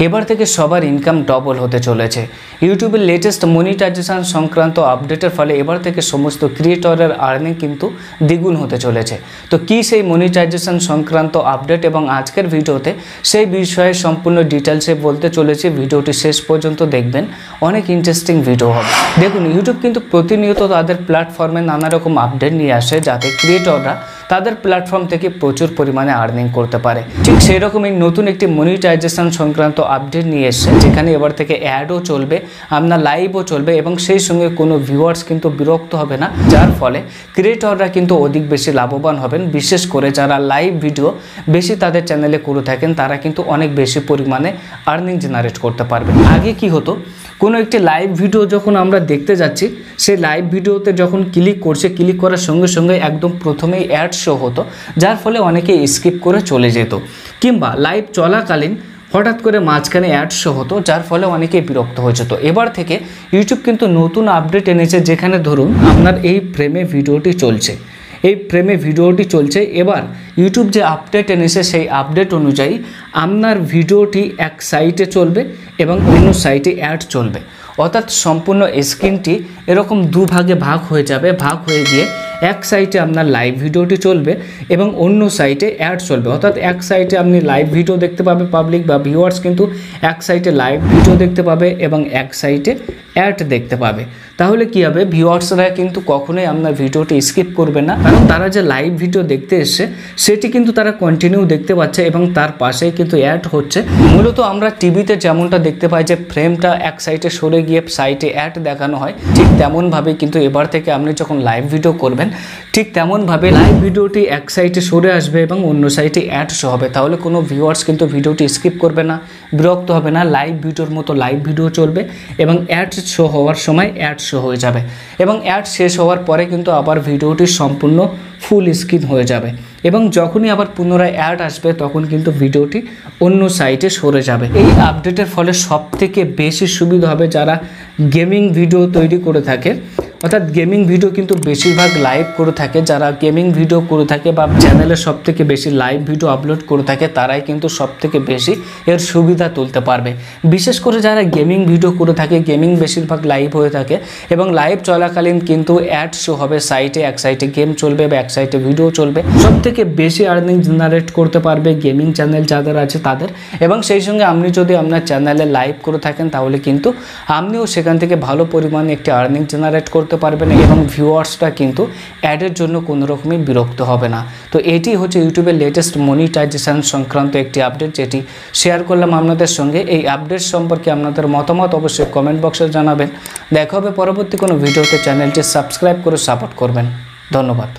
এবার থেকে সবার ইনকাম ডবল হতে চলেছে। ইউটিউবের লেটেস্ট মনিটাইজেশন সংক্রান্ত আপডেটের ফলে এবার থেকে সমস্ত ক্রিয়েটরের আর্নিং কিন্তু দ্বিগুণ হতে চলেছে। তো কি সেই মনিটাইজেশন সংক্রান্ত আপডেট এবং আজকের ভিডিওতে সেই বিষয়ে সম্পূর্ণ ডিটেলসে বলতে চলেছি। ভিডিওটি শেষ পর্যন্ত দেখবেন, অনেক ইন্টারেস্টিং ভিডিও হবে। দেখুন, ইউটিউব কিন্তু প্রতিনিয়ত তাদের প্ল্যাটফর্মে নানা রকম আপডেট নিয়ে আসে যাতে ক্রিয়েটররা তাদের প্ল্যাটফর্ম থেকে প্রচুর পরিমাণে আর্নিং করতে পারে। ঠিক সেই রকমই নতুন একটি মনিটাইজেশন সংক্রান্ত আপডেট নিয়ে এসছে, যেখানে এবার থেকে অ্যাডও চলবে, আপনার লাইভও চলবে এবং সেই সঙ্গে কোনো ভিউয়ার্স কিন্তু বিরক্ত হবে না, যার ফলে ক্রিয়েটররা কিন্তু অধিক বেশি লাভবান হবেন। বিশেষ করে যারা লাইভ ভিডিও বেশি তাদের চ্যানেলে করে থাকেন তারা কিন্তু অনেক বেশি পরিমাণে আর্নিং জেনারেট করতে পারবেন। আগে কি হতো, কোনো একটি লাইভ ভিডিও যখন আমরা দেখতে যাচ্ছি, সেই লাইভ ভিডিওতে যখন ক্লিক করছে, ক্লিক করার সঙ্গে সঙ্গে একদম প্রথমেই অ্যাড শো হতো, যার ফলে অনেকে স্কিপ করে চলে যেত, কিংবা লাইভ চলাকালীন হঠাৎ করে মাঝখানে অ্যাড শো হতো, যার ফলে অনেকে বিরক্ত হয়ে যেত। এবার থেকে ইউটিউব কিন্তু নতুন আপডেট এনেছে, যেখানে ধরুন আপনার এই ফ্রেমে ভিডিওটি চলছে, এবার ইউটিউব যে আপডেট এনেছে সেই আপডেট অনুযায়ী আপনার ভিডিওটি এক সাইটে চলবে এবং অন্য সাইটে অ্যাড চলবে। অর্থাৎ সম্পূর্ণ স্ক্রিনটি এরকম দুভাগে ভাগ হয়ে যাবে, ভাগ হয়ে গিয়ে এক সাইটে আপনার লাইভ ভিডিওটি চলবে এবং অন্য সাইটে অ্যাড চলবে। অর্থাৎ এক সাইটে আপনি লাইভ ভিডিও দেখতে পাবে পাবলিক বা ভিউয়ার্স, কিন্তু এক সাইটে লাইভ ভিডিও দেখতে পাবে এবং এক সাইটে অ্যাড দেখতে পাবে। তাহলে কি হবে, ভিউয়ার্সরা কিন্তু কখনোই আপনার ভিডিওটি স্কিপ করবে না, কারণ তারা যে লাইভ ভিডিও দেখতে এসছে সেটি কিন্তু তারা কন্টিনিউ দেখতে পাচ্ছে এবং তার পাশেই কিন্তু অ্যাড হচ্ছে। মূলত আমরা টিভিতে যেমনটা দেখতে পাই যে ফ্রেমটা এক সাইডে সরে গিয়ে সাইটে অ্যাড দেখানো হয়, ঠিক তেমনভাবে কিন্তু এবার থেকে আপনি যখন লাইভ ভিডিও করবেন ঠিক তেমনভাবে লাইভ ভিডিওটি এক সাইডে সরে আসবে এবং অন্য সাইডে অ্যাড শো হবে। তাহলে কোনো ভিউয়ার্স কিন্তু ভিডিওটি স্কিপ করবে না, বিরক্ত হবে না, লাইভ ভিডিওর মতো লাইভ ভিডিও চলবে এবং অ্যাড শো হওয়ার সময় অ্যাড শো হয়ে যাবে এবং অ্যাড শেষ হওয়ার পরে কিন্তু আবার ভিডিওটি সম্পূর্ণ ফুল স্ক্রিন হয়ে যাবে এবং যখনই আবার পুনরায় অ্যাড আসবে তখন কিন্তু ভিডিওটি অন্য সাইটে সরে যাবে। এই আপডেটের ফলে সবথেকে বেশি সুবিধা হবে যারা গেমিং ভিডিও তৈরি করে থাকে, অর্থাৎ গেমিং ভিডিও কিন্তু বেশিরভাগ লাইভ করে থাকে। যারা গেমিং ভিডিও করে থাকে বা চ্যানেলে সবথেকে বেশি লাইভ ভিডিও আপলোড করে থাকে তারাই কিন্তু সবথেকে বেশি এর সুবিধা তুলতে পারবে। বিশেষ করে যারা গেমিং ভিডিও করে থাকে, গেমিং বেশিরভাগ লাইভ হয়ে থাকে এবং লাইভ চলাকালীন কিন্তু অ্যাড শো হবে সাইটে, এক সাইটে গেম চলবে বা এক সাইটে ভিডিও চলবে। সবথেকে বেশি আর্নিং জেনারেট করতে পারবে গেমিং চ্যানেল যাদের আছে তাদের। এবং সেই সঙ্গে আপনি যদি আপনার চ্যানেলে লাইভ করে থাকেন তাহলে কিন্তু আপনিও সেখান থেকে ভালো পরিমাণে একটি আর্নিং জেনারেট করতে পারবেন এবং ভিউয়ার্সরা কিন্তু অ্যাডের জন্য কোনো রকমই বিরক্ত হবে না। তো এটি হচ্ছে ইউটিউবের লেটেস্ট মনিটাইজেশন সংক্রান্ত একটি আপডেট, যেটি শেয়ার করলাম আপনাদের সঙ্গে। এই আপডেট সম্পর্কে আপনাদের মতামত অবশ্যই কমেন্ট বক্সে জানাবেন। দেখা হবে পরবর্তী কোনো ভিডিওতে। চ্যানেলটি সাবস্ক্রাইব করে সাপোর্ট করবেন। ধন্যবাদ।